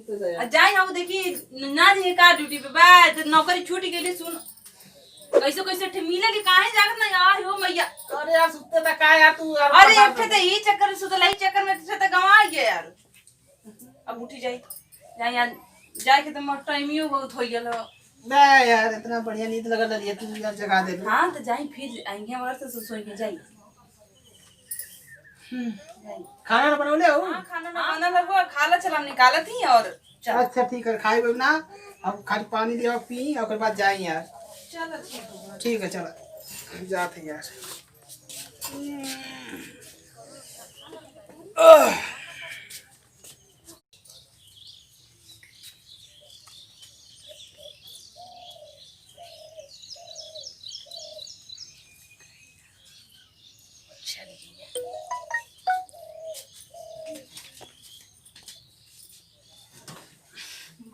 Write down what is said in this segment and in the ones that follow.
जाए हम देखी ना जी का ड्यूटी पे बा नौकरी छूट गेली सुन कैसे कैसे ठे मिलेगी काहे जागत ना यार हो मैया। अरे यार सुते त का यार तू यार अरे एक ठे ई चक्कर सुतला ई चक्कर में से त गवा गया यार। अब उठी जाई जाए यार जाए के त टाइमियो बहुत हो गेल। नहीं यार इतना बढ़िया नींद लगा रही है तू यार जगा दे। हां तो जाई फिर आएंगे और से सोई के जाई। खाना ना बनौले हो? हां खाना ना बना लगो खाला चला निकालत ही और चल अच्छा ठीक है खाई ना अब खाली पानी दिया पी और बाद जाए यार। चलो ठीक है चल जाते यार।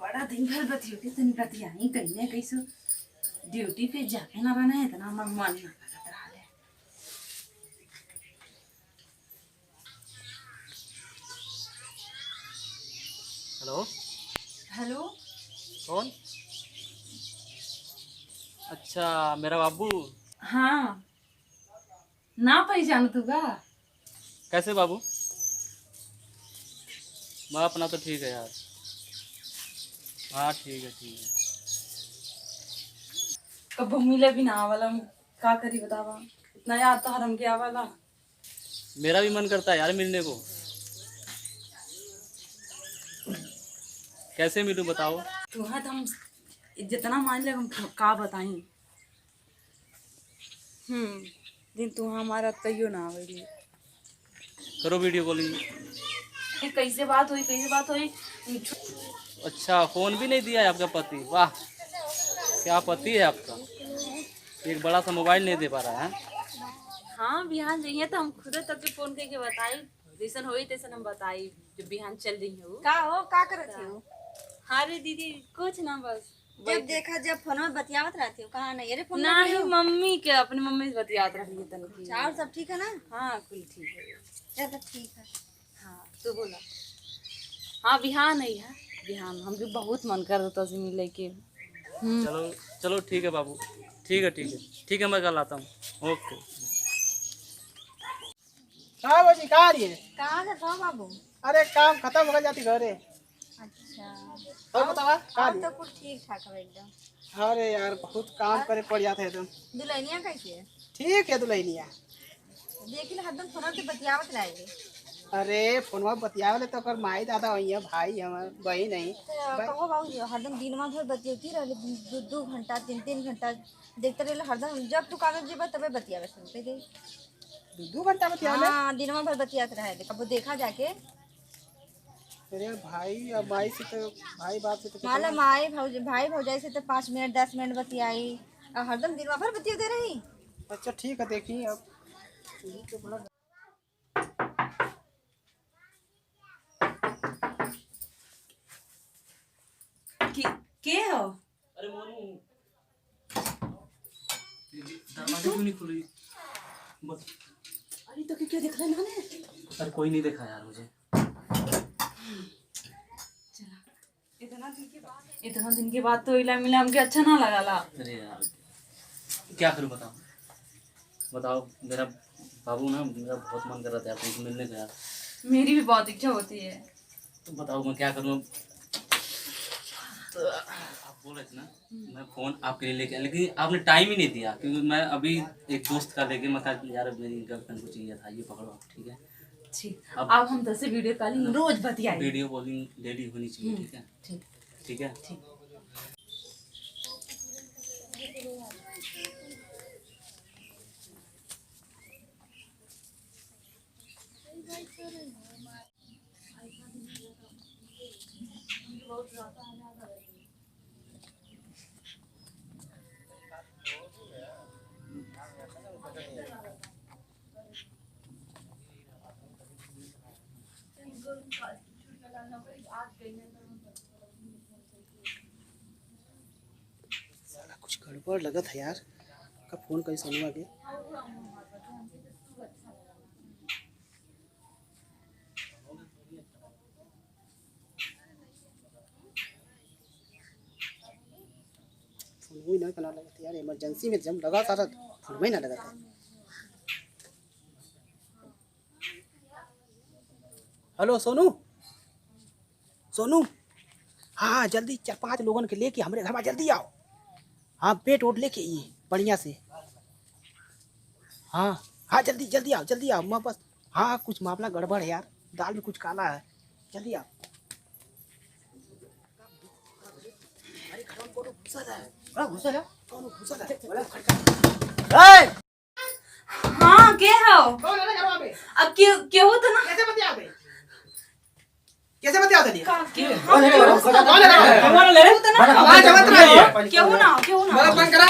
बड़ा दिन भर बतियोटी तनी बतियाई कहीं कैसे ड्यूटी पे जाके ना बना इतना हमार मन ना लगत रहा। हेलो हेलो कौन? अच्छा मेरा बाबू। हाँ ना पहचान तू का? कैसे बाबू? मैं अपना तो ठीक है यार। हाँ ठीक है ठीक है। कब मिले भी ना वाला का करी बतावा इतना याद तो हरम के आवाला। मेरा भी मन करता है यार मिलने को। कैसे मिलूं बताओ? तू है तो हम जितना मान ले हम का बताई। दिन तू हमारा तैयो ना आवेली। करो वीडियो कॉलिंग। कैसे बात हुई। अच्छा फ़ोन भी नहीं दिया है आपका पति? वाह क्या पति है आपका। एक बड़ा सा मोबाइल नहीं दे पा रहा है। हाँ बिहान जाइए तो हम खुद तक के फोन करके बताई जैसन होई तैसन हम बताई जब बिहान चल रही हो। का हो का करत हो? अरे दीदी कुछ ना बस जब देखा जब फोन में बतियावत रहती हो कहाँ नहीं अरे फोन ना ही मम्मी के अपनी मम्मी से बतियात रही है तनकी। और सब ठीक है ना? हाँ कुल ठीक है। चलो ठीक है। हाँ तू बोला। हाँ बिहान नहीं है बिहान हम भी बहुत मन कर देता से मिले के। चलो चलो ठीक है बाबू। ठीक है मैं कल आता हूँ। ओके। हाँ बाजी कहाँ रही है? कहाँ से हो बाबू? अरे काम खत्म हो गया जाती घरे। अच्छा और बतावा कहाँ तो कुछ ठीक ठाक है एकदम। अरे यार बहुत काम करे पड़ जाते हैं तुम। दुल्हनिया कैसी है? ठीक है दुल्हनिया। देखी ना हरदम फोन पे बतियावत रहेगी। अरे फोनवा बतियावले तो कर माई दादा वही है भाई हमार बहन नहीं। कहो बाबू हरदम दिन भर बतियाती रहे दो घंटा तीन घंटा देखते रहे हरदम जब तू कागज जेबा तबे बतियावे सुनते गई। दो घंटा बतियावले? हाँ दिन भर बतियात रहे कब देखा जाके। अरे भाई अब माई से तो भाई बाप से तो मान लो भाई भौजाई से तो 5 मिनट 10 मिनट बतियाई और हरदम दिन भर बतियाते रही। अच्छा ठीक है देखिए अब तो बड़ा के हो? अरे मोनू दरवाजा क्यों नहीं खुली? बस अरे तो क्यों देख रहे ना? अरे कोई नहीं देखा यार मुझे। इतना दिन के बाद तो इला मिला हमके अच्छा ना लगा ला। अरे यार क्या करूं बताओ मेरा बाबू ना मेरा बहुत मन कर रहा था आपसे मिलने का यार। मेरी भी बहुत इच्छा होती है। तो बताओ मैं क्या करूं? तो आप बोल रहे थे ना मैं फ़ोन आपके लिए लेके आया लेकिन आपने टाइम ही नहीं दिया क्योंकि मैं अभी एक दोस्त का लेके मैं कहा यार मेरी गर्लफ्रेंड को चाहिए था ये पकड़ो आप। ठीक है ठीक अब हम तो से वीडियो कॉलिंग रोज बतियाएंगे। वीडियो कॉलिंग डेली होनी चाहिए। ठीक है ठीक है ठीक। कुछ गड़बड़ लगा था यार का फोन कहीं सुनवा के। फोन ही ना करना लगा था यार, इमरजेंसी में जब लगा सारा फोन ही ना लगा था। हेलो सोनू, सोनू, हाँ जल्दी 4-5 लोगों के लेके हमारे घर में जल्दी आओ। हाँ पेट वोट लेके ये बढ़िया से। हाँ हाँ जल्दी जल्दी आओ, जल्दी आओ। मैं बस हाँ कुछ मामला गड़बड़ है यार, दाल में कुछ काला है, जल्दी आओ। अरे घर में कौन घुसल है? घुसल है? कौन घुसल है? हाँ के हो? कौन है घर में? अब के हो तो ना कैसे बतिया बे? कैसे बतिया दे? कौन है? कौन ले? आवाज मत रही। क्यों ना बड़ा बंद करा।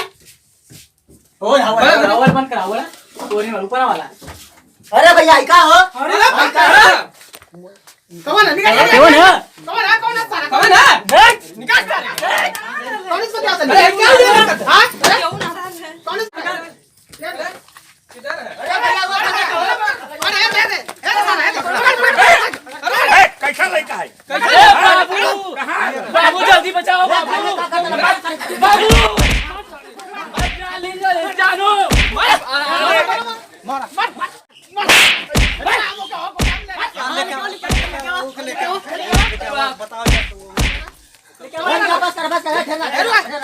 ओए हवा बंद करा बोला तोरी वाला ऊपर वाला। अरे भैया का हो? अरे कौन है? निकाल कौन है? कौन है सारा? कौन है? निकाल सारा। कौन इस बतिया दे? हां क्यों ना कौन इस किधर है? कौन है? दे दे। अरे कैसा लड़का है? बाबू जल्दी बचाओ बाबू बाबू जानो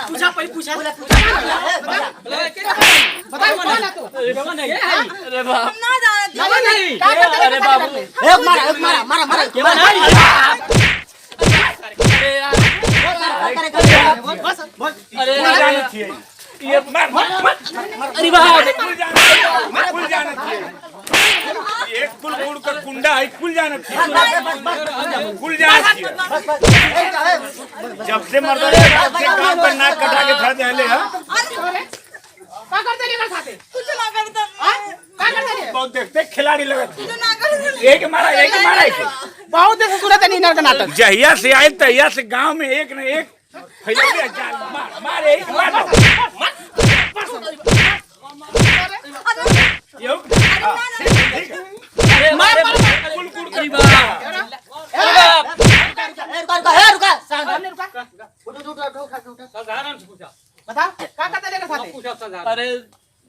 पूछा पूछा बताओ कौन है तू? अरे बाप ना जाना नहीं अरे बाबू एक मारा मारा मारा अरे ये मार अरे बाप कुल जाना चाहिए। एक कुल गुड़ का कुंडा है, कुल जाना चाहिए, कुल जाना चाहिए। जब से मर्द काम पर नाक कटा के धर दे ले का करते लेकर खाते? कुछ ना करता का करते? बहुत देखते खिलाड़ी लगत कुछ ना करता एक मारा बहुत देर से सुनत है नीनर का नाटक। जहिया से आए तहिया से गांव में एक न एक फैलौले जाल मार एक मार यो अरे कुल गुड़ का अरे बाप अरे बाप बता का करते लेकर खाते? अरे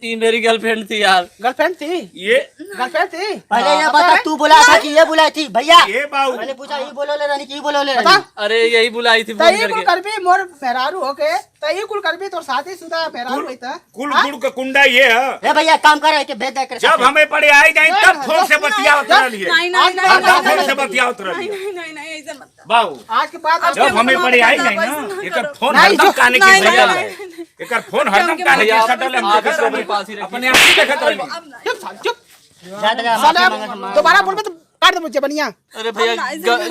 ये मेरी गर्लफ्रेंड थी यार। गर्लफ्रेंड थी? ये गर्लफ्रेंड थी? पहले ये बता तू बुला था कि ये बुलाई थी भैया? ये बाबू पहले पूछा ये बोलो ले रानी की बोलो ले बता। रानी। अरे यही बुलाई थी फोन तई कुल करके। करबी मोर मेहरारू होके, तई कुल करबी तोर साथी सुदा मेहरारू होई त। कुल गुड़ का कुंडा ये है। ए भैया काम कर रहे थे भेज दे कर। जब हमें पड़े आई जाए तब फोन से बतिया उतर लिए, नहीं नहीं तब फोन से नहीं बतिया उतर लिए नहीं ऐसा मत बाबू। आज के बाद जब हमें पड़े आई जाए ना एकर फोन नहीं, हरदम जो- काने नहीं, के नहीं, सटल नहीं, है, एकर फोन हरदम काने के भैया, सटल है। हम आप देखत इसको रही, पास ही रखिए। अपने आप ही देखत रही। चुप साल चुप। ज्यादा साला दोबारा बोलबे तो काट दे मुझे बनिया। अरे भैया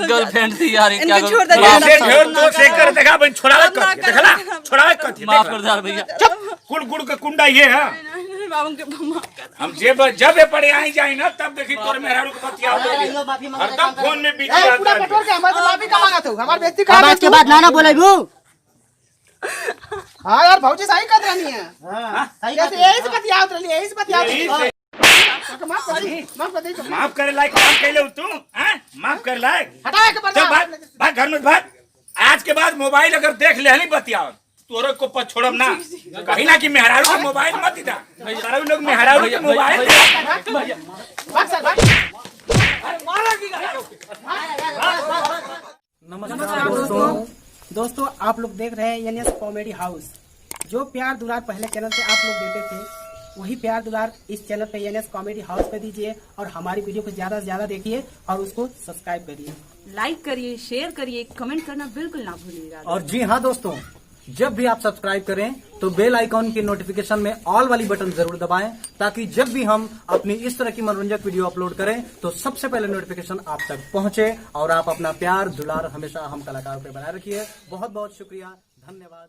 गर्लफ्रेंड थी यार ये क्या इनको करूं? छोड़ दे। माफ- ऐसे ढेर तो से कर देखा बन छोड़ावे कर देखला छोड़ावे कर माफ कर दे यार भैया। कुल गुड़ का कुंडा ये है। बाबू के माफ कर हम जब ये पड़े आई जाए ना तब देखी तोर मेहरारू के बतिया उतर लिए, माफी मांग हरदम फोन में बिजी ए पूरा रहता पेट्रोल है। के हमारे माफी का मांगा तू, हमार बेइज्जती करा बात के बाद नाना बोले बू। हां यार भौजी सही कह रहनी है। हां सही जैसे यही से बतिया उतर लिए, यही से बतिया उतर यही लिए। से माफ कर दी, माफ कर दी। माफ करे लायक काम कैले तू हैं? माफ कर लायक हटाए के जब बर्दाश्त। भाग घर में भाग। आज के बाद मोबाइल अगर देख ले नहीं बतियाओ तोरे को पर छोड़ब ना, कहीं ना कि मेहरारू का मोबाइल मत दी दा। सारे लोग मेहरारू के मोबाइल भाग सर भाग। नमस्कार दोस्तों आप लोग देख रहे हैं एनएस कॉमेडी हाउस। जो प्यार दुलार पहले चैनल पे आप लोग देते थे वही प्यार दुलार इस चैनल पे एनएस कॉमेडी हाउस पे दीजिए और हमारी वीडियो को ज्यादा से ज्यादा देखिए और उसको सब्सक्राइब करिए, लाइक करिए, शेयर करिए, कमेंट करना बिल्कुल ना भूलिएगा। और जी हाँ दोस्तों, जब भी आप सब्सक्राइब करें तो बेल आइकॉन की नोटिफिकेशन में ऑल वाली बटन जरूर दबाएं ताकि जब भी हम अपनी इस तरह की मनोरंजक वीडियो अपलोड करें तो सबसे पहले नोटिफिकेशन आप तक पहुंचे और आप अपना प्यार दुलार हमेशा हम कलाकारों पे बनाए रखिए। बहुत बहुत शुक्रिया, धन्यवाद।